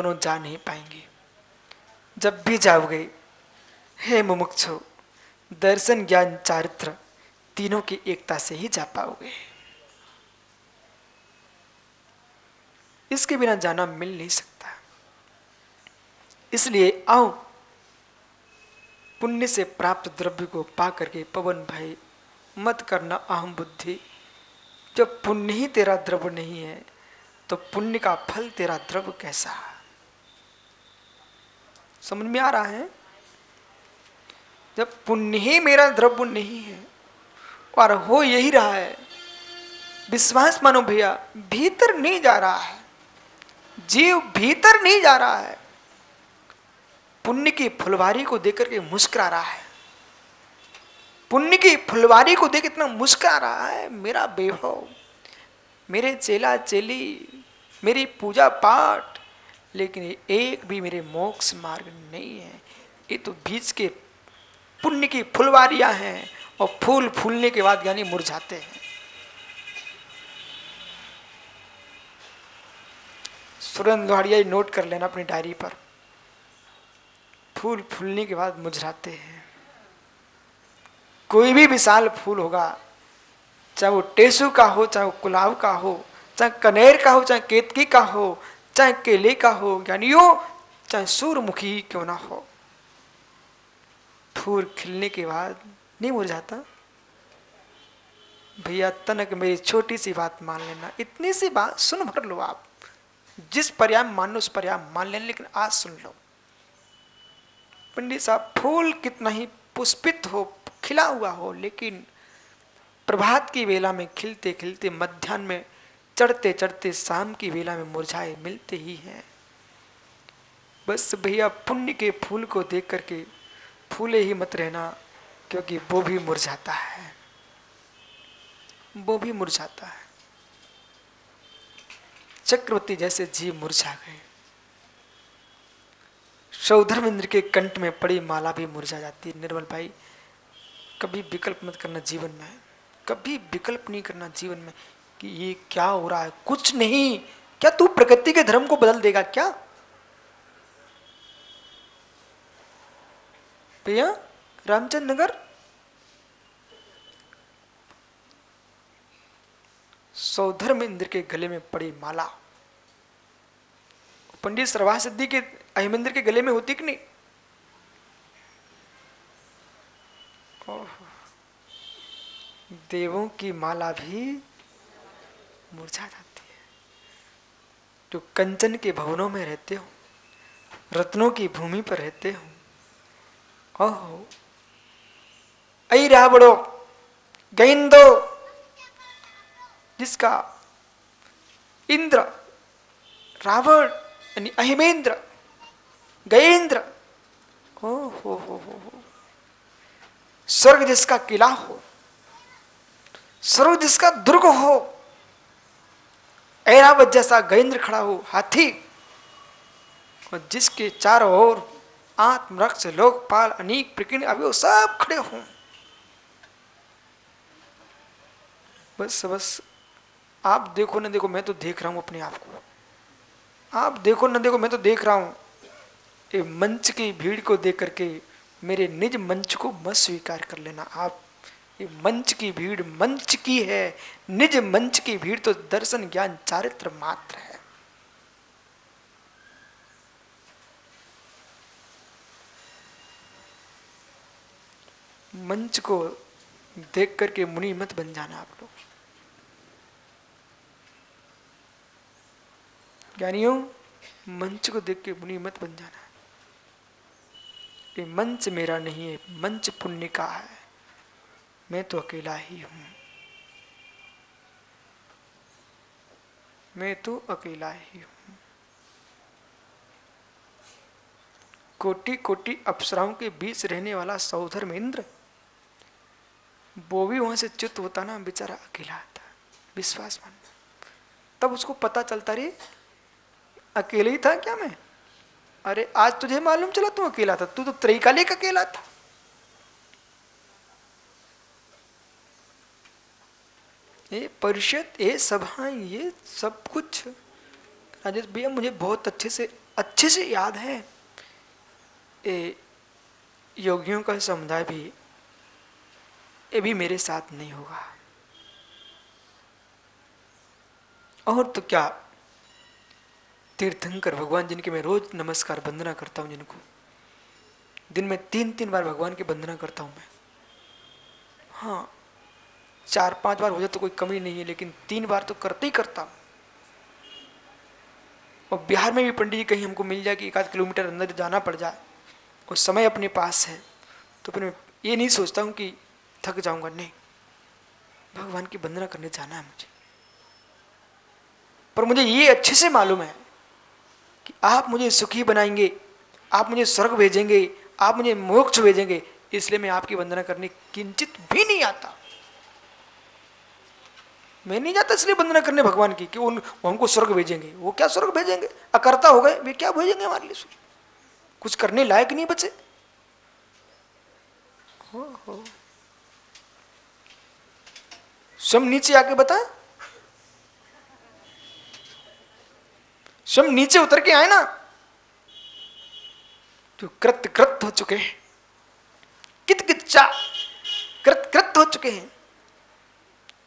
दोनों जा नहीं पाएंगे। जब भी जाओगे हे मुमुक्षु, दर्शन ज्ञान चारित्र तीनों की एकता से ही जा पाओगे। इसके बिना जाना मिल नहीं सकता। इसलिए आओ, पुण्य से प्राप्त द्रव्य को पा करके पवन भाई मत करना अहम बुद्धि। जब पुण्य ही तेरा द्रव्य नहीं है तो पुण्य का फल तेरा द्रव्य कैसा? समझ में आ रहा है? जब पुण्य ही मेरा द्रव्य नहीं है और हो यही रहा है, विश्वास मानो भैया, भीतर नहीं जा रहा है, जीव भीतर नहीं जा रहा है, पुण्य की फुलवारी को देख करके मुस्कुरा रहा है। पुण्य की फुलवारी को देख इतना मुस्कुरा रहा है, मेरा वैभव, मेरे चेला चेली, मेरी पूजा पाठ, लेकिन एक भी मेरे मोक्ष मार्ग नहीं है। ये तो बीच के पुण्य की फुलवारियां हैं और फूल फूलने के बाद यानी मुरझाते हैं। सुरेंद्र लोहाड़िया नोट कर लेना अपनी डायरी पर, फूल फूलने के बाद मुरझाते हैं। कोई भी विशाल फूल होगा, चाहे वो टेसू का हो, चाहे वो गुलाब का हो, चाहे कनेर का हो, चाहे केतकी का हो, चाहे केले का हो, ज्ञानियों चाहे सूरमुखी क्यों ना हो, फूल खिलने के बाद नहीं मुरझाता। भैया तनक मेरी छोटी सी बात मान लेना, इतनी सी बात सुन भर लो आप, जिस पर्याय मान लो उस पर्याय मान लेना, लेकिन आज सुन लो। पंडित साहब, फूल कितना ही पुष्पित हो, खिला हुआ हो, लेकिन प्रभात की वेला में खिलते खिलते, मध्याह्न में चढ़ते चढ़ते, शाम की वेला में मुरझाए मिलते ही हैं। बस भैया पुण्य के फूल को देख करके फूले ही मत रहना, क्योंकि वो भी मुरझाता है, वो भी मुरझाता है। चक्रवर्ती जैसे जीव मुरझा गए, सौधर्मेंद्र के कंठ में पड़ी माला भी मुरझा जाती है। निर्मल भाई, कभी विकल्प मत करना जीवन में, कभी विकल्प नहीं करना जीवन में कि ये क्या हो रहा है, कुछ नहीं। क्या तू प्रकृति के धर्म को बदल देगा क्या? भैया रामचंद्र नगर, सौधर्मेंद्र के गले में पड़ी माला पंडित सरवाह सिद्धि के अहिमेंद्र के गले में होती कि नहीं? देवों की माला भी मुरझा जाती है। जो कंचन के भवनों में रहते हो, रत्नों की भूमि पर रहते हो, ओहो ऐ रावणो गैंदो, जिसका इंद्र, रावण यानी अहिमेंद्र, गजेंद्र, हो स्वर्ग जिसका किला हो, स्वर्ग जिसका दुर्ग हो, ऐरावत जैसा गजेंद्र खड़ा हो, हाथी, और जिसके चारों ओर आत्मरक्ष, लोकपाल, अनेक प्रकीर्ण अवयव सब खड़े हों। बस आप देखो न देखो, मैं तो देख रहा हूं अपने आप को, आप देखो न देखो, मैं तो देख रहा हूं। ये मंच की भीड़ को देख करके मेरे निज मंच को मत स्वीकार कर लेना आप। ये मंच की भीड़ मंच की है, निज मंच की भीड़ तो दर्शन ज्ञान चारित्र मात्र है। मंच को देख करके मुनि मत बन जाना आप लोग। ज्ञानियों, मंच को देख के मुनि मत बन जाना। ये मंच मेरा नहीं है, मंच पुण्य का है, मैं तो अकेला ही हूं, मैं तो अकेला ही हूं। कोटि कोटि अप्सराओं के बीच रहने वाला सौधर्मेंद्र, वो भी वहां से च्युत होता ना, बेचारा अकेला आता। विश्वास मान, तब उसको पता चलता रे अकेले ही था क्या मैं? अरे आज तुझे मालूम चला तू अकेला था, तू तो त्रैकालिक अकेला था। ये परिषद, ये सभाएं, ये सब कुछ राजेश भैया मुझे बहुत अच्छे से अच्छे से याद है, ये योगियों का समुदाय भी ये भी मेरे साथ नहीं होगा। और तो क्या, तीर्थंकर भगवान जिनके मैं रोज नमस्कार वंदना करता हूं, जिनको दिन में 3-3 बार भगवान की वंदना करता हूं मैं। हाँ, 4-5 बार हो जाए तो कोई कमी नहीं है, लेकिन 3 बार तो करते ही करता हूं। और बिहार में भी पंडित जी कहीं हमको मिल जाए कि 1-8 किलोमीटर अंदर जाना पड़ जाए और समय अपने पास है, तो फिर मैं ये नहीं सोचता हूँ कि थक जाऊंगा, नहीं, भगवान की वंदना करने जाना है मुझे। पर मुझे ये अच्छे से मालूम है कि आप मुझे सुखी बनाएंगे, आप मुझे स्वर्ग भेजेंगे, आप मुझे मोक्ष भेजेंगे, इसलिए मैं आपकी वंदना करने किंचित भी नहीं आता। मैं नहीं जाता इसलिए वंदना करने भगवान की कि वो हमको स्वर्ग भेजेंगे। वो क्या स्वर्ग भेजेंगे, अकर्ता हो गए, वे क्या भेजेंगे हमारे लिए, कुछ करने लायक नहीं बचे। हो स्वयं नीचे आके बताए, स्वयं नीचे उतर के आए ना, जो कृत कृत हो चुके हैं, कित किच्चा कृत कृत हो चुके हैं।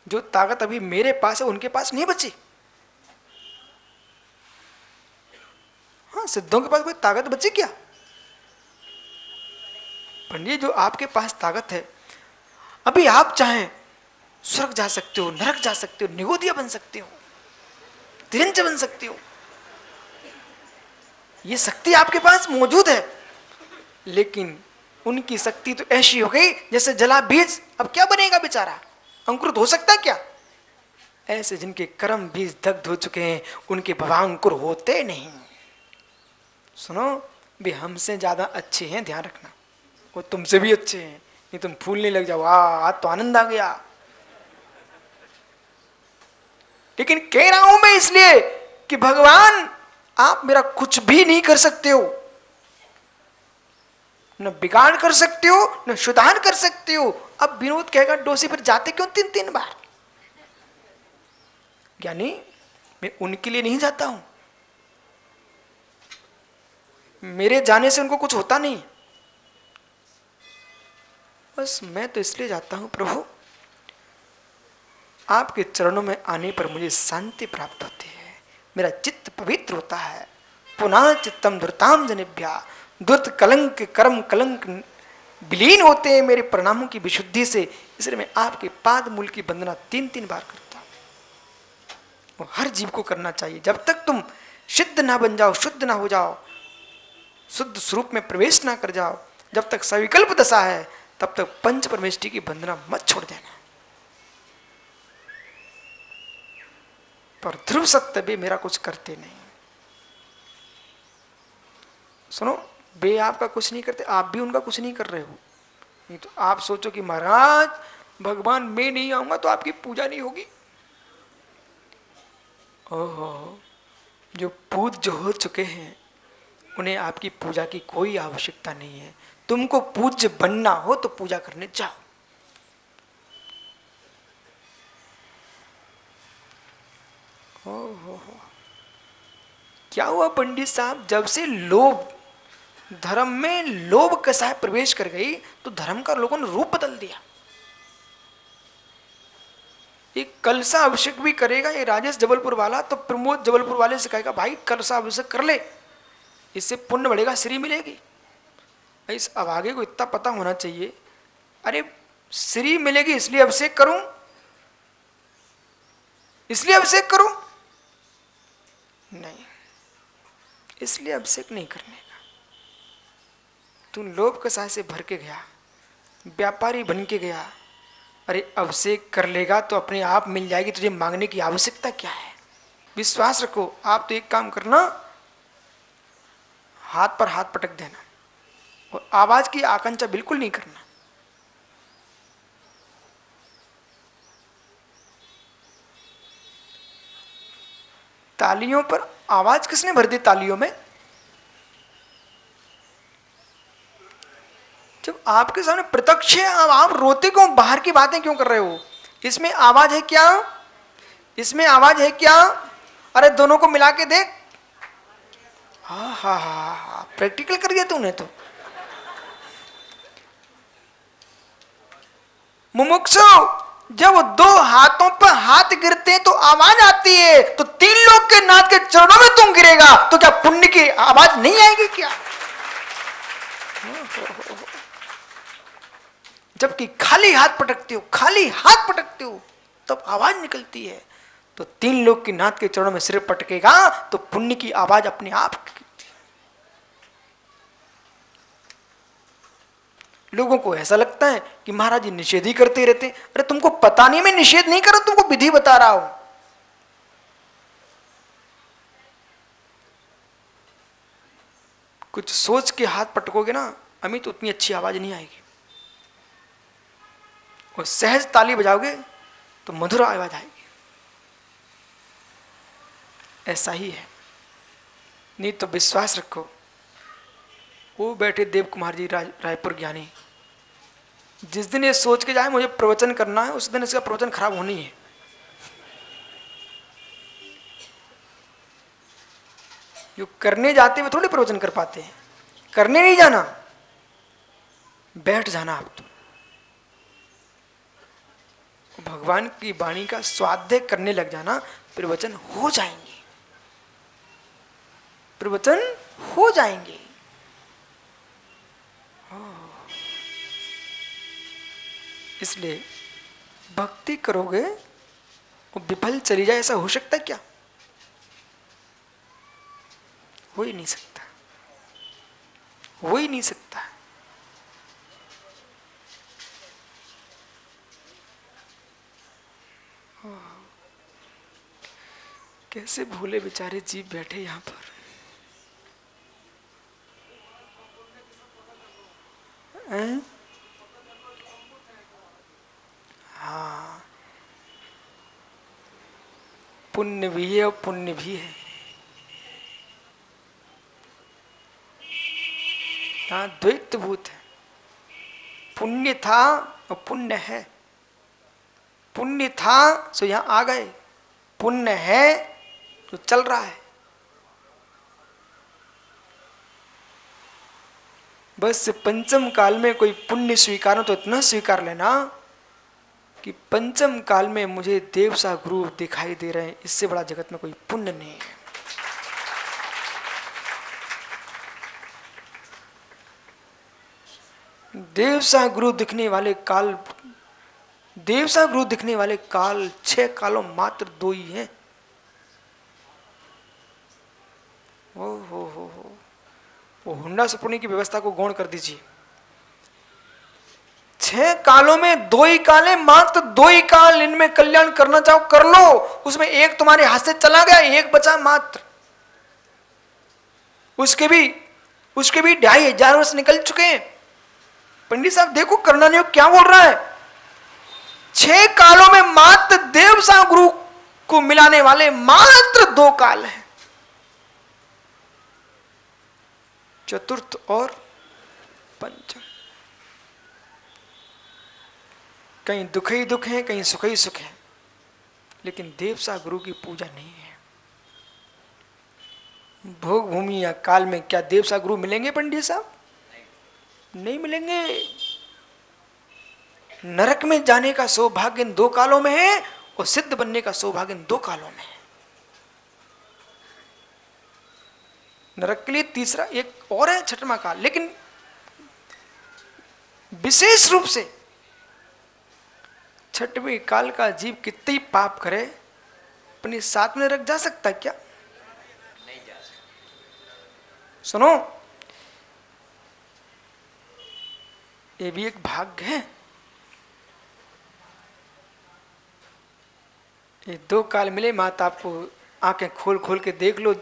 जो ताकत अभी मेरे पास है उनके पास नहीं बची। हाँ, सिद्धों के पास कोई ताकत बची क्या? पंडित, जो आपके पास ताकत है, अभी आप चाहें स्वर्ग जा सकते हो, नरक जा सकते हो, निगोदिया बन सकते हो, तिरंज बन सकते हो। ये शक्ति आपके पास मौजूद है, लेकिन उनकी शक्ति तो ऐसी हो गई जैसे जला बीज, अब क्या बनेगा बेचारा, अंकुरित हो सकता है क्या? ऐसे जिनके कर्म बीज दग्ध हो चुके हैं, उनके भवांकुर होते नहीं। सुनो, वे हमसे ज्यादा अच्छे हैं, ध्यान रखना, वो तुमसे भी अच्छे हैं, नहीं तुम फूलने लग जाओ, आज तो आनंद आ गया। लेकिन कह रहा हूं मैं इसलिए कि भगवान, आप मेरा कुछ भी नहीं कर सकते हो, न बिगाड़ कर सकते हो, न सुधार कर सकते हो। अब विनोद कहेगा डोसी पर जाते क्यों 3-3 बार? यानी मैं उनके लिए नहीं जाता हूं, मेरे जाने से उनको कुछ होता नहीं, बस मैं तो इसलिए जाता हूं प्रभु, आपके चरणों में आने पर मुझे शांति प्राप्त होती है, मेरा चित्त पवित्र होता है। पुनः चित्तम धुरताम जनेभ्या, दुर्त कलंक कर्म कलंक विलीन होते हैं मेरे प्रणामों की विशुद्धि से। इसलिए मैं आपके पाद मूल की वंदना 3-3 बार करता हूं। वो हर जीव को करना चाहिए। जब तक तुम सिद्ध ना बन जाओ, शुद्ध ना हो जाओ, शुद्ध स्वरूप में प्रवेश ना कर जाओ, जब तक सविकल्प दशा है, तब तक पंच परमेष्टि की वंदना मत छोड़ देना। पर ध्रुव सत्य भी मेरा कुछ करते नहीं। सुनो, वे आपका कुछ नहीं करते, आप भी उनका कुछ नहीं कर रहे हो। नहीं तो आप सोचो कि महाराज भगवान मैं नहीं आऊंगा तो आपकी पूजा नहीं होगी। ओहो, जो पूज्य हो चुके हैं उन्हें आपकी पूजा की कोई आवश्यकता नहीं है। तुमको पूज्य बनना हो तो पूजा करने जाओ। ओहो, क्या हुआ पंडित साहब, जब से लोभ, धर्म में लोभ कसाय प्रवेश कर गई तो धर्म का लोगों ने रूप बदल दिया। एक कलसा अभिषेक भी करेगा ये राजेश जबलपुर वाला, तो प्रमोद जबलपुर वाले से कहेगा भाई कलसा अभिषेक कर ले, इससे पुण्य बढ़ेगा, श्री मिलेगी। इस अभागे को इतना पता होना चाहिए, अरे श्री मिलेगी इसलिए अभिषेक करूं, इसलिए अभिषेक करूं नहीं, इसलिए अभिषेक नहीं करने का। तू लोभ कसाय से भर के गया, व्यापारी बन के गया, अरे अभिषेक कर लेगा तो अपने आप मिल जाएगी, तुझे मांगने की आवश्यकता क्या है। विश्वास रखो। आप तो एक काम करना, हाथ पर हाथ पटक देना और आवाज की आकांक्षा बिल्कुल नहीं करना। तालियों पर आवाज किसने भर दी? तालियों में जब आपके सामने प्रत्यक्ष है, अब आप रोते क्यों, बाहर की बातें क्यों कर रहे हो? इसमें आवाज है क्या? इसमें आवाज है क्या? अरे दोनों को मिला के देख, हाँ हाँ हाँ हाँ, प्रैक्टिकल कर दिया तूने तो। मुमुक्षु, जब दो हाथों पर हाथ गिरते हैं तो आवाज आती है, तो तीन लोग के नाथ के चरणों में तुम गिरेगा तो क्या पुण्य की आवाज नहीं आएगी क्या? जबकि खाली हाथ पटकते हो, खाली हाथ पटकते हो तब आवाज निकलती है, तो तीन लोग के नाथ के चरणों में सिर पटकेगा तो पुण्य की आवाज अपने आप। लोगों को ऐसा लगता है कि महाराज जी निषेध ही करते रहते हैं। अरे तुमको पता नहीं, मैं निषेध नहीं कर रहा, तुमको विधि बता रहा हूं। कुछ सोच के हाथ पटकोगे ना अमित, तो उतनी अच्छी आवाज नहीं आएगी। और सहज ताली बजाओगे तो मधुर आवाज आएगी। ऐसा ही है। नहीं तो विश्वास रखो, वो बैठे देव कुमार जी रायपुर ज्ञानी, जिस दिन ये सोच के जाए मुझे प्रवचन करना है, उस दिन इसका प्रवचन खराब होनी है। जो करने जाते हुए थोड़ी प्रवचन कर पाते हैं। करने नहीं जाना, बैठ जाना आप तो। भगवान की वाणी का स्वाध्याय करने लग जाना, प्रवचन हो जाएंगे, प्रवचन हो जाएंगे। इसलिए भक्ति करोगे वो विफल चली जाए, ऐसा हो सकता है क्या? हो ही नहीं सकता, हो ही नहीं सकता। कैसे भूले बेचारे जीव बैठे यहां पर। हाँ, पुण्य भी है और पुण्य भी है। यहाँ द्वैत भूत है। पुण्य था और पुण्य है। पुण्य था सो यहां आ गए, पुण्य है तो चल रहा है। बस पंचम काल में कोई पुण्य स्वीकार हो तो इतना स्वीकार लेना कि पंचम काल में मुझे देव सा गुरु दिखाई दे रहे हैं, इससे बड़ा जगत में कोई पुण्य नहीं है। देव सा गुरु दिखने वाले काल, देव सा गुरु दिखने वाले काल 6 कालों मात्र 2 ही हैं। हो वो हुंडा सपुनी की व्यवस्था को गौण कर दीजिए। 6 कालों में 2 ही काल है, मात्र 2 ही काल। इनमें कल्याण करना चाहो कर लो, उसमें एक तुम्हारे हाथ से चला गया, एक बचा मात्र। उसके भी 2500 वर्ष निकल चुके हैं। पंडित साहब देखो करणानियोग क्या बोल रहा है। 6 कालों में मात्र देव सा गुरु को मिलाने वाले मात्र 2 काल हैं, चतुर्थ और पंचम। कहीं दुख ही दुख है, कहीं सुख ही सुख है, लेकिन देव सा गुरु की पूजा नहीं है। भोग भूमि या काल में क्या देव सा गुरु मिलेंगे पंडित साहब? नहीं मिलेंगे। नरक में जाने का सौभाग्य इन 2 कालों में है और सिद्ध बनने का सौभाग्य इन 2 कालों में है। नरक के लिए तीसरा एक और है, 6वां काल। लेकिन विशेष रूप से 6वें काल का जीव कितने पाप करे अपने साथ में नरक जा सकता है क्या? नहीं जा सकता। सुनो, ये भी एक भाग्य है। ये 2 काल मिले, माता आपको आंखें खोल खोल के देख लो,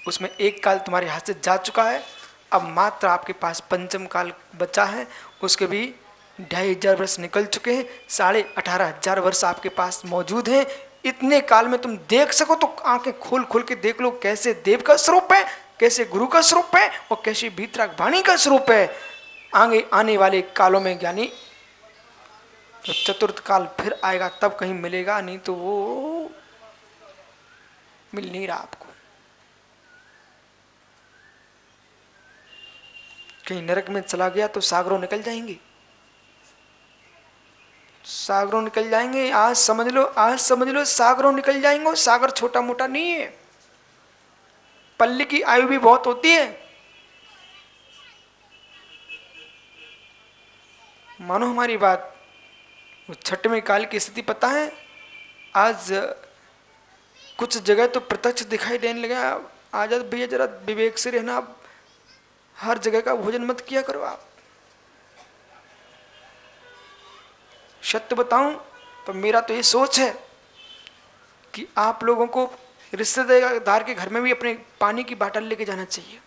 उसमें एक काल तुम्हारे हाथ से जा चुका है। अब मात्र आपके पास पंचम काल बचा है, उसके भी 2500 वर्ष निकल चुके हैं। 18,500 वर्ष आपके पास मौजूद हैं। इतने काल में तुम देख सको तो आंखें खोल खोल के देख लो, कैसे देव का स्वरूप है, कैसे गुरु का स्वरूप है और कैसे वीतराग वाणी का स्वरूप है। आगे आने वाले कालों में ज्ञानी तो चतुर्थ काल फिर आएगा, तब कहीं मिलेगा, नहीं तो वो मिल नहीं रहा आपको। कहीं नरक में चला गया तो सागरों निकल जाएंगे, सागरों निकल जाएंगे। आज समझ लो, आज समझ लो सागरों निकल जाएंगे। सागर छोटा मोटा नहीं है, पल्ली की आयु भी बहुत होती है। मानो हमारी बात। वो छठवें काल की स्थिति पता है, आज कुछ जगह तो प्रत्यक्ष दिखाई देने लगा। आज भैया जरा विवेक से रहना, आप हर जगह का भोजन मत किया करो। आप सत्य बताऊं तो मेरा तो ये सोच है कि आप लोगों को रिश्तेदार के घर में भी अपने पानी की बाटल लेके जाना चाहिए।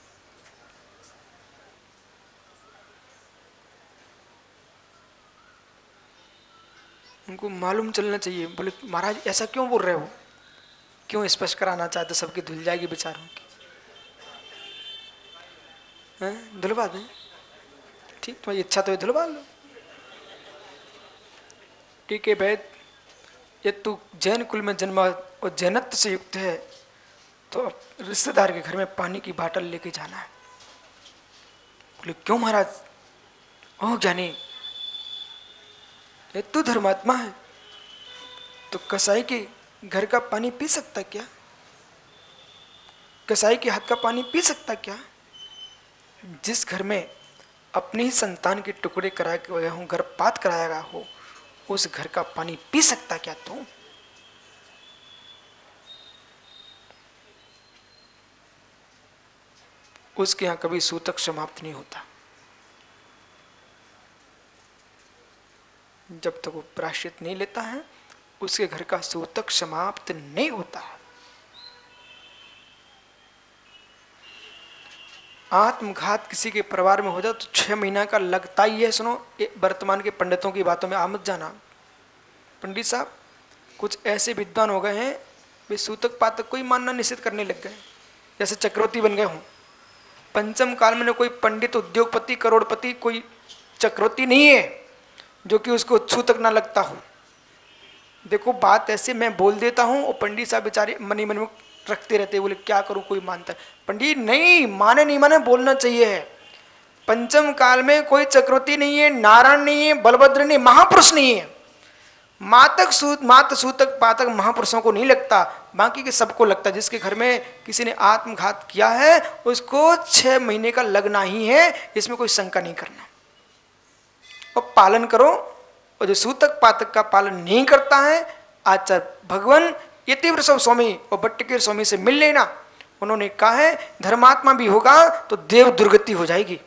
उनको मालूम चलना चाहिए। बोले महाराज ऐसा क्यों बोल रहे हो, क्यों स्पष्ट कराना चाहते, सबकी धुल जाएगी बेचारों की। धुलवा दें, ठीक, तुम्हारी इच्छा तो है धुलवा लो। ठीक है वैद, ये तू जैन कुल में जन्मा और जैनत्व से युक्त है तो रिश्तेदार के घर में पानी की बाटल लेके जाना है। बोले क्यों महाराज? ओह ज्ञानी, ये तू धर्मात्मा है तो कसाई के घर का पानी पी सकता क्या? कसाई के हाथ का पानी पी सकता क्या? जिस घर में अपने ही संतान के टुकड़े कराए गए हों, गर्भपात कराया गया हो, उस घर का पानी पी सकता क्या तू? उसके यहां कभी सूतक समाप्त नहीं होता जब तक वो प्रायश्चित नहीं लेता है। उसके घर का सूतक समाप्त नहीं होता। आत्मघात किसी के परिवार में हो जाए तो 6 महीना का लगता ही है। सुनो, वर्तमान के पंडितों की बातों में आ मत जाना। पंडित साहब कुछ ऐसे विद्वान हो गए हैं, वे सूतक पातक को ही मानना निषेध करने लग गए, जैसे चक्रवर्ती बन गए हों। पंचम काल में कोई पंडित, उद्योगपति, करोड़पति, कोई चक्रवर्ती नहीं है जो कि उसको सूतक ना लगता हो। देखो बात ऐसे मैं बोल देता हूँ और पंडित साहब बेचारे मन ही मन में रखते रहते, बोले क्या करूँ, कोई मानता है। पंडित नहीं माने, नहीं माने बोलना चाहिए है। पंचम काल में कोई चक्रवर्ती नहीं है, नारायण नहीं है, बलभद्र नहीं, महापुरुष नहीं है। मात सूतक पातक महापुरुषों को नहीं लगता, बाकी के सबको लगता। जिसके घर में किसी ने आत्मघात किया है उसको 6 महीने का लगना ही है, इसमें कोई शंका नहीं करना। और पालन करो। और जो सूतक पातक का पालन नहीं करता है, आचार्य भगवान यतिवृषभ स्वामी और भट्टकीर स्वामी से मिल लेना। उन्होंने कहा है धर्मात्मा भी होगा तो देव दुर्गति हो जाएगी,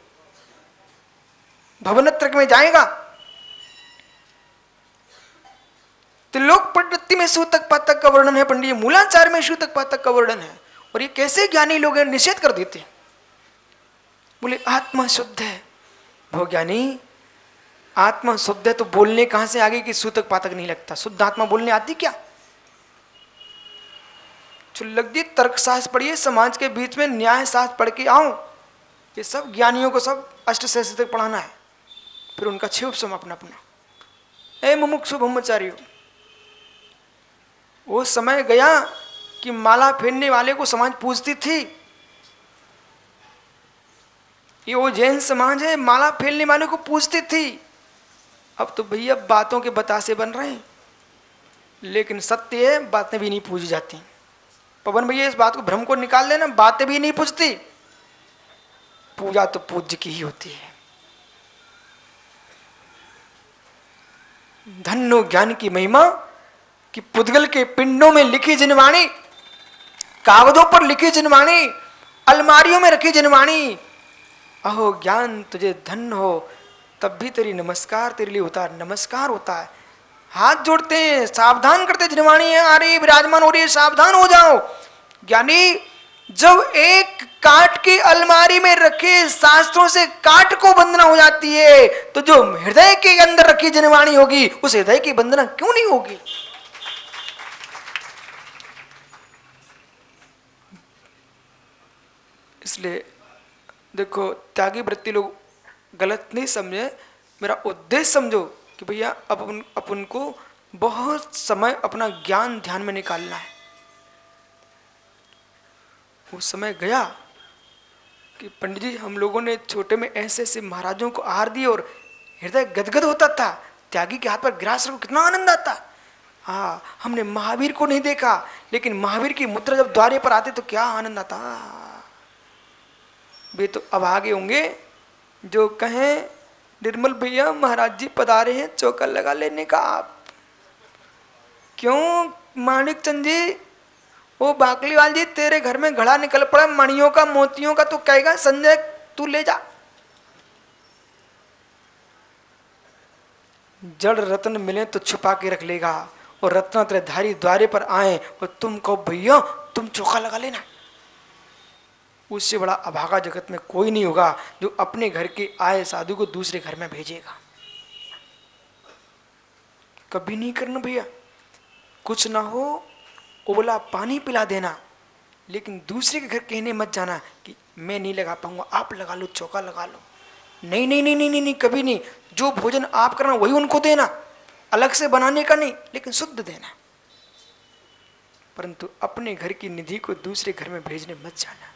भवनत्रक में जाएगा। त्रिलोक प्रवृत्ति में सूतक पातक का वर्णन है पंडित, मूलाचार में सूतक पातक का वर्णन है। और ये कैसे ज्ञानी लोग निषेध कर देते हैं। बोले आत्मा शुद्ध है। वो ज्ञानी आत्मा शुद्ध है तो बोलने कहां से आगे कि सूतक पातक नहीं लगता? शुद्ध आत्मा बोलने आती क्या? लग दी तर्क शास्त्र पढ़िए, समाज के बीच में न्याय शास्त्र पढ़ के आओ। ये सब ज्ञानियों को सब अष्टशस्त्र तक पढ़ाना है, फिर उनका क्षोभ समापन अपना। ए मुमुक्षु ब्रह्मचारी, वो समय गया कि माला फेरने वाले को समाज पूजती थी। ये वो जैन समाज है, माला फेरने वाले को पूजती थी। अब तो भैया बातों के बतासे बन रहे हैं, लेकिन सत्य है बातें भी नहीं पूजी जाती। पवन भैया इस बात को भ्रम को निकाल लेना, बातें भी नहीं पूजती, पूजा तो पूज्य की ही होती है। धन्नो ज्ञान की महिमा कि पुद्गल के पिंडों में लिखी जिनवाणी, कागजों पर लिखी जिनवाणी, अलमारियों में रखी जिनवाणी। अहो ज्ञान तुझे धन्य हो, तब भी तेरी नमस्कार तेरे लिए होता है, नमस्कार होता है। हाथ जोड़ते हैं, सावधान करते, जिनवाणी है आ रही, विराजमान हो रही है, सावधान हो जाओ। ज्ञानी जब एक काठ की अलमारी में रखे शास्त्रों से काठ को वंदना हो जाती है, तो जो हृदय के अंदर रखी जिनवाणी होगी उस हृदय की वंदना क्यों नहीं होगी? इसलिए देखो, त्यागी वृत्ति लोग गलत नहीं समझे, मेरा उद्देश्य समझो कि भैया अब अपन को बहुत समय अपना ज्ञान ध्यान में निकालना है। वो समय गया कि पंडित जी हम लोगों ने छोटे में ऐसे ऐसे महाराजों को आहार दिए और हृदय गदगद होता था, त्यागी के हाथ पर गिरास को कितना आनंद आता। हाँ, हमने महावीर को नहीं देखा, लेकिन महावीर की मुद्रा जब द्वारे पर आते तो क्या आनंद आता। वे तो अभागे होंगे जो कहें निर्मल भैया महाराज जी पधारे हैं, चौका लगा लेने का। आप क्यों माणिक चंद जी, वो बाकलीवाल जी तेरे घर में घड़ा निकल पड़ा मणियों का मोतियों का, तो कहेगा संजय तू ले जा। जड़ रत्न मिले तो छुपा के रख लेगा, और रत्नात्रयधारी द्वारे पर आए और तुम कहो भैया तुम चौका लगा लेना। उससे बड़ा अभागा जगत में कोई नहीं होगा जो अपने घर के आए साधु को दूसरे घर में भेजेगा। कभी नहीं करना भैया। कुछ ना हो उबला पानी पिला देना, लेकिन दूसरे के घर कहने मत जाना कि मैं नहीं लगा पाऊंगा, आप लगा लो, चौका लगा लो। नहीं नहीं नहीं नहीं नहीं, नहीं कभी नहीं। जो भोजन आप करना वही उनको देना, अलग से बनाने का नहीं, लेकिन शुद्ध देना। परंतु अपने घर की निधि को दूसरे घर में भेजने मत जाना।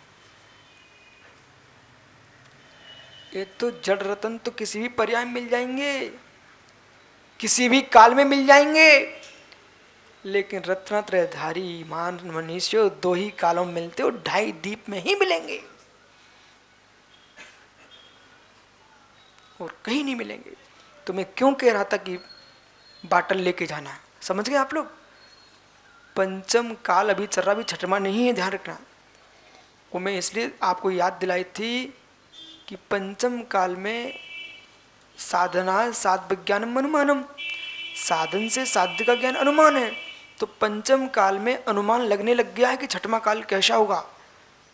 ये तो जड़ रतन तो किसी भी पर्याय में मिल जाएंगे, किसी भी काल में मिल जाएंगे, लेकिन रत्नात्रयधारी मान मनुष्य दो ही कालों में मिलते, और 2.5 दीप में ही मिलेंगे और कहीं नहीं मिलेंगे। तो मैं क्यों कह रहा था कि बाटल लेके जाना, समझ गए आप लोग। पंचम काल अभी चल रहा, अभी छठवां नहीं है, ध्यान रखना। वो मैं इसलिए आपको याद दिलाई थी कि पंचम काल में साधना साध विज्ञानम अनुमानम, साधन से साध्य का ज्ञान अनुमान है। तो पंचम काल में अनुमान लगने लग गया है कि छठवां काल कैसा होगा।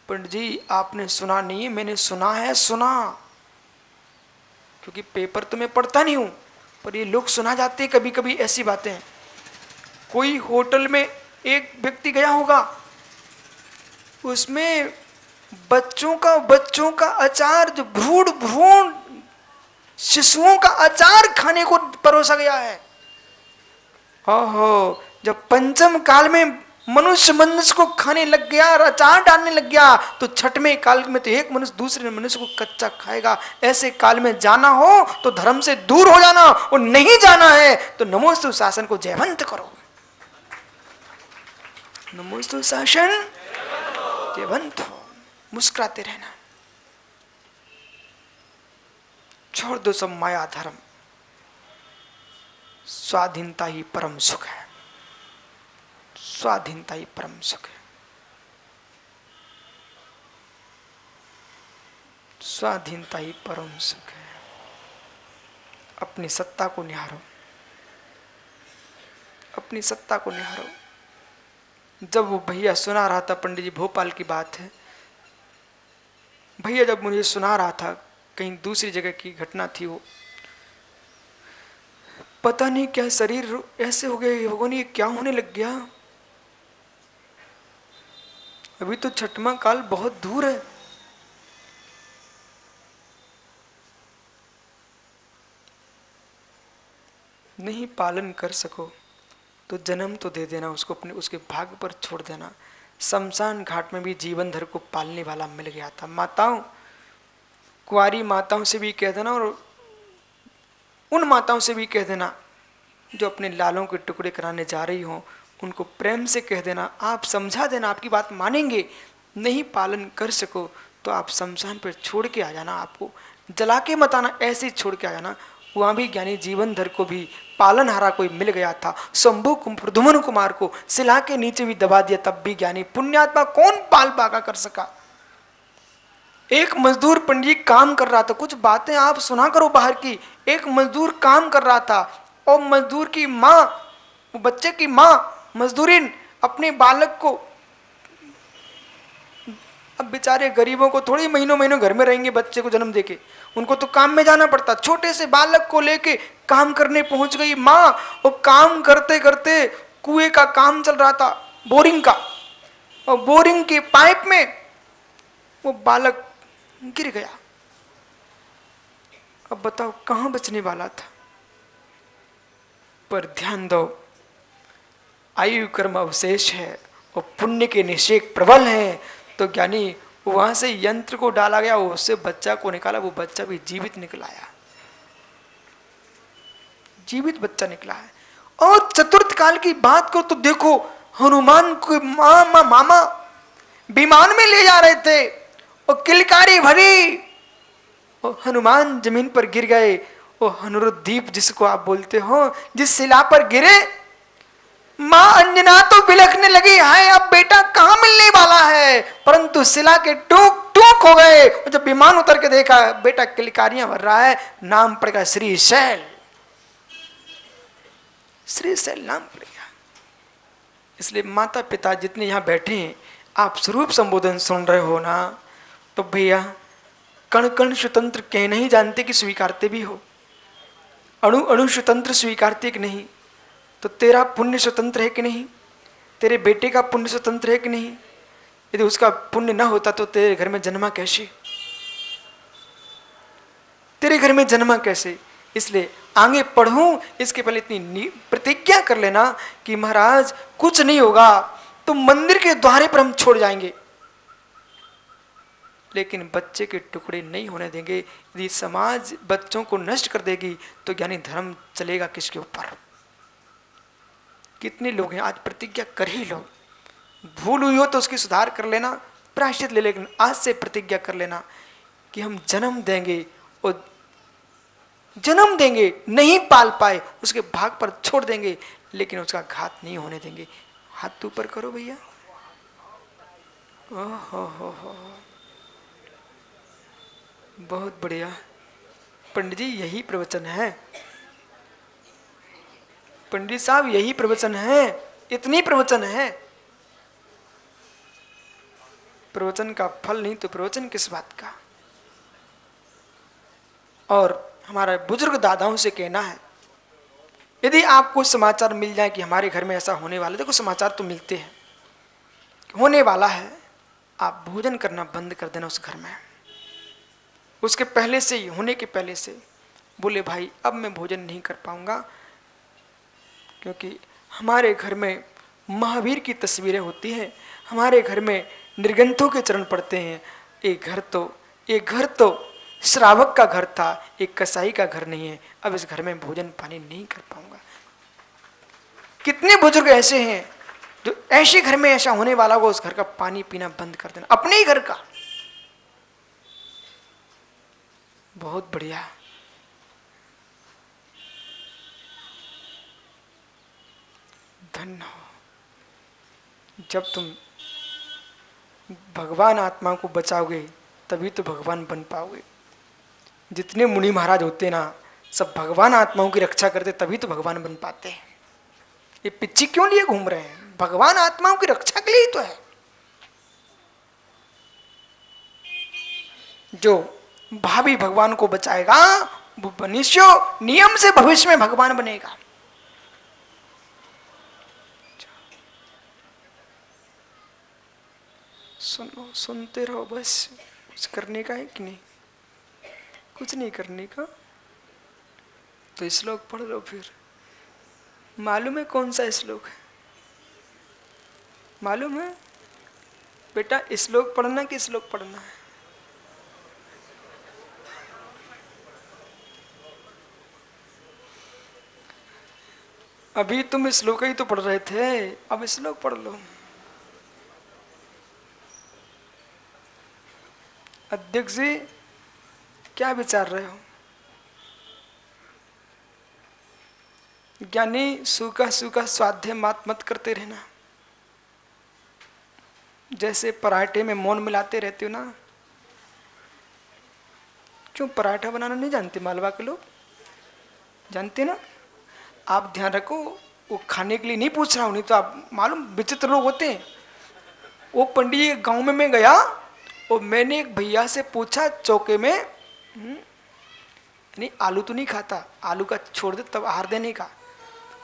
पंडित जी आपने सुना नहीं है, मैंने सुना है, सुना, क्योंकि पेपर तो मैं पढ़ता नहीं हूं, पर ये लोग सुना जाते हैं कभी कभी ऐसी बातें। कोई होटल में एक व्यक्ति गया होगा, उसमें बच्चों का अचार, जो भ्रूण भ्रूण शिशुओं का अचार खाने को परोसा गया है। ओहो, जब पंचम काल में मनुष्य को खाने लग गया और अचार डालने लग गया, तो छठवें काल में तो एक मनुष्य दूसरे मनुष्य को कच्चा खाएगा। ऐसे काल में जाना हो तो धर्म से दूर हो जाना, और नहीं जाना है तो नमोस्तु शासन को जयवंत करो। नमोस्तु शासन जयवंत हो, मुस्कुराते रहना, छोड़ दो सब माया धर्म। स्वाधीनता ही परम सुख है, स्वाधीनता ही परम सुख है। स्वाधीनता ही परम सुख है। अपनी सत्ता को निहारो, अपनी सत्ता को निहारो। जब वो भैया सुना रहा था, पंडित जी भोपाल की बात है, भैया जब मुझे सुना रहा था, कहीं दूसरी जगह की घटना थी, वो पता नहीं क्या शरीर ऐसे हो गए, भगवान ये क्या होने लग गया। अभी तो छठवां काल बहुत दूर है। नहीं पालन कर सको तो जन्म तो दे देना उसको, अपने उसके भाग्य पर छोड़ देना। शमशान घाट में भी जीवन भर को पालने वाला मिल गया था। माताओं, कुंवारी माताओं से भी कह देना, और उन माताओं से भी कह देना जो अपने लालों के टुकड़े कराने जा रही हो, उनको प्रेम से कह देना, आप समझा देना, आपकी बात मानेंगे। नहीं पालन कर सको तो आप शमशान पर छोड़ के आ जाना, आपको जला के मत आना, ऐसे ही छोड़ के आ जाना। वहाँ भी ज्ञानी जीवनधर को भी पालनहारा कोई मिल गया था। शंभु प्रद्युम्न कुमार को सिला के नीचे भी दबा दिया, तब भी ज्ञानी पुण्यात्मा कौन पाल पाका कर सका। एक मजदूर पंडित काम कर रहा था, कुछ बातें आप सुना करो बाहर की। एक मजदूर काम कर रहा था और मजदूर की माँ, बच्चे की माँ मजदूरिन अपने बालक को, अब बेचारे गरीबों को थोड़ी महीनों महीनों घर में रहेंगे बच्चे को जन्म देके, उनको तो काम में जाना पड़ता। छोटे से बालक को लेके काम करने पहुंच गई माँ, और काम करते करते कुएं का काम चल रहा था, बोरिंग का, और बोरिंग के पाइप में वो बालक गिर गया। अब बताओ कहां बचने वाला था। पर ध्यान दो, आयु कर्म अवशेष है और पुण्य के निषेक प्रबल है, तो ज्ञानी वहां से यंत्र को डाला गया, उससे बच्चा को निकाला, वो बच्चा भी जीवित निकल आया, जीवित बच्चा निकला है। और चतुर्थ काल की बात को तो देखो, हनुमान को मामा विमान में ले जा रहे थे और किलकारी भरी, और हनुमान जमीन पर गिर गए। वो हनुरुद्दीप जिसको आप बोलते हो, जिस शिला पर गिरे, मां अंजना तो बिलखने लगी, हाय अब बेटा कहां मिलने वाला है, परंतु शिला के टूक टूक हो गए। और जब विमान उतर के देखा, बेटा किलकारियां भर रहा है, नाम पड़ेगा श्रीशैल, श्रीशैल नाम पड़ गया। इसलिए माता पिता जितने यहां बैठे हैं, आप स्वरूप संबोधन सुन रहे हो ना, तो भैया कण कण स्वतंत्र कह नहीं जानते कि स्वीकारते भी हो, अणु अणु स्वतंत्र स्वीकारते कि नहीं, तो तेरा पुण्य स्वतंत्र है कि नहीं, तेरे बेटे का पुण्य स्वतंत्र है कि नहीं। यदि उसका पुण्य न होता तो तेरे घर में जन्मा कैसे, तेरे घर में जन्मा कैसे। इसलिए आगे पढ़ूं इसके पहले इतनी प्रतिज्ञा कर लेना कि महाराज कुछ नहीं होगा तो मंदिर के द्वारे पर हम छोड़ जाएंगे, लेकिन बच्चे के टुकड़े नहीं होने देंगे। यदि समाज बच्चों को नष्ट कर देगी तो ज्ञानी धर्म चलेगा किसके ऊपर। कितने लोग हैं आज प्रतिज्ञा कर ही लो, भूल हुई हो तो उसकी सुधार कर लेना, प्रायश्चित ले, लेकिन आज से प्रतिज्ञा कर लेना कि हम जन्म देंगे, और जन्म देंगे, नहीं पाल पाए उसके भाग पर छोड़ देंगे, लेकिन उसका घात नहीं होने देंगे। हाथ ऊपर करो भैया। हो बहुत बढ़िया पंडित जी, यही प्रवचन है पंडित साहब, यही प्रवचन है, इतनी प्रवचन है। प्रवचन का फल नहीं तो प्रवचन किस बात का। और हमारे बुजुर्ग दादाओं से कहना है, यदि आपको समाचार मिल जाए कि हमारे घर में ऐसा होने वाला है, देखो समाचार तो मिलते हैं, होने वाला है, आप भोजन करना बंद कर देना उस घर में। उसके पहले से ही, होने के पहले से बोले भाई अब मैं भोजन नहीं कर पाऊंगा, क्योंकि हमारे घर में महावीर की तस्वीरें होती हैं, हमारे घर में निर्गंथों के चरण पड़ते हैं। एक घर तो श्रावक का घर था, एक कसाई का घर नहीं है, अब इस घर में भोजन पानी नहीं कर पाऊंगा। कितने बुजुर्ग ऐसे हैं जो ऐसे घर में ऐसा होने वाला हो, उस घर का पानी पीना बंद कर देना, अपने ही घर का। बहुत बढ़िया। धन्य हो, जब तुम भगवान आत्मा को बचाओगे तभी तो भगवान बन पाओगे। जितने मुनि महाराज होते ना, सब भगवान आत्माओं की रक्षा करते तभी तो भगवान बन पाते हैं। ये पिच्ची क्यों लिए घूम रहे हैं, भगवान आत्माओं की रक्षा के लिए ही तो है। जो भावी भगवान को बचाएगा वो मनुष्य नियम से भविष्य में भगवान बनेगा। सुनो, सुनते रहो बस, कुछ करने का है कि नहीं, कुछ नहीं करने का। तो श्लोक पढ़ लो फिर। मालूम है कौन सा श्लोक है, मालूम है बेटा, श्लोक पढ़ना कि श्लोक पढ़ना है। अभी तुम श्लोक ही तो पढ़ रहे थे, अब श्लोक पढ़ लो। अध्यक्ष जी क्या विचार रहे हो। ज्ञानी सूखा सूखा स्वाध्याय मत करते रहना, जैसे पराठे में मोन मिलाते रहते हो ना। क्यों पराठा बनाना नहीं जानते मालवा के लोग, जानते ना। आप ध्यान रखो, वो खाने के लिए नहीं पूछ रहा हूं, नहीं तो आप मालूम विचित्र लोग होते हैं। वो पंडित जी गांव में मैं गया और मैंने एक भैया से पूछा चौके में, नहीं आलू तो नहीं खाता, आलू का छोड़ दे तब आहार देने का।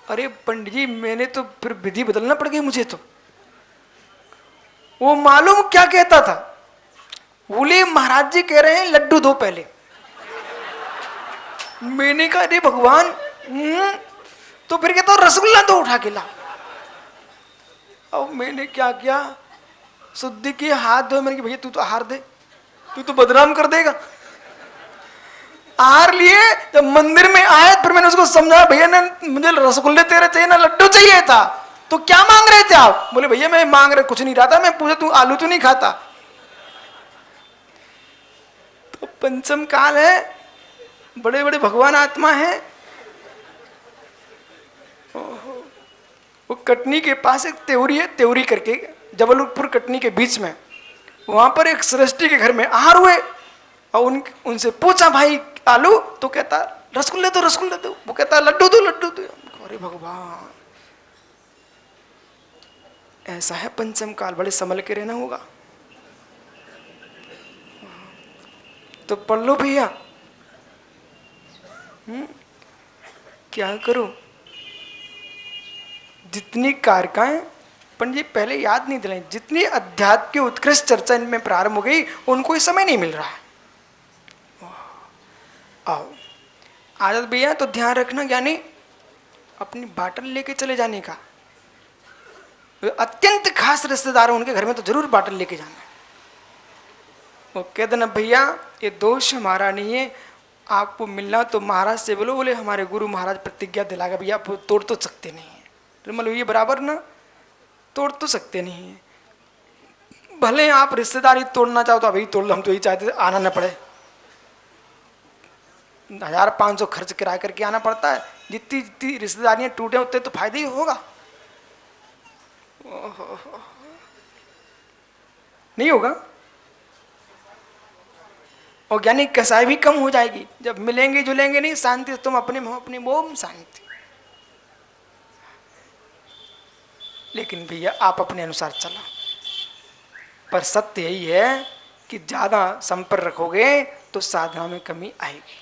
अरे पंडित जी मैंने तो फिर विधि बदलना पड़ गई मुझे तो। वो मालूम क्या कहता था, बोले महाराज जी कह रहे हैं लड्डू दो पहले। मैंने कहा अरे भगवान, तो फिर कहता रसगुल्ला दो उठा के ला। अब मैंने क्या किया, शुद्धि की, हाथ धोए। मैंने कहा भैया तू तो आहार दे, तू तो बदनाम कर देगा। आहार लिए, जब मंदिर में आए फिर मैंने उसको समझाया, भैया ने मुझे रसगुल्ले तेरे चाहिए ना लड्डू चाहिए था, तो क्या मांग रहे थे आप? बोले भैया मैं मांग रहे कुछ नहीं रहा था, मैं पूछा तू आलू तो नहीं खाता? तो पंचम काल है, बड़े बड़े भगवान आत्मा है। वो कटनी के पास एक त्योरी है, त्योरी करके, जबलपुर कटनी के बीच में, वहां पर एक सृष्टि के घर में आहार हुए और उनसे पूछा भाई आलू, तो कहता रसगुल्ले दो रसगुल्ले दो, वो कहता लड्डू दो लड्डू दो। अरे भगवान, ऐसा है पंचम काल, बड़े संभल के रहना होगा। तो पढ़ लो भैया। क्या करो, जितनी कारकाएं पंडित जी पहले याद नहीं दिलाई, जितनी अध्यात्म की उत्कृष्ट चर्चा इनमें प्रारंभ हो गई, उनको ये समय नहीं मिल रहा है। आओ आदत भैया, तो ध्यान रखना ज्ञानी, अपनी बाटल लेके चले जाने का। अत्यंत खास रिश्तेदार उनके घर में तो जरूर बाटल लेके जाना। वो कह देना भैया ये दोष हमारा नहीं है, आपको मिलना तो महाराज से बोलो। बोले हमारे गुरु महाराज प्रतिज्ञा दिलागा भैया, आप तोड़ तो सकते नहीं है। मतलब ये बराबर ना, तोड़ तो सकते नहीं है। भले आप रिश्तेदारी तोड़ना चाहो तो अभी तोड़ लो, हम तो यही चाहते आना न पड़े। 1500 खर्च किराया करके आना पड़ता है, जितनी जितनी रिश्तेदारियां टूटे उतने तो फायदे ही होगा। नहीं होगा, और ज्ञानी कसाई भी कम हो जाएगी जब मिलेंगे जुलेंगे नहीं। शांति तुम अपने में हो, अपनी मोम शांति। लेकिन भैया आप अपने अनुसार चलो, पर सत्य यही है कि ज्यादा संपर्क रखोगे तो साधना में कमी आएगी।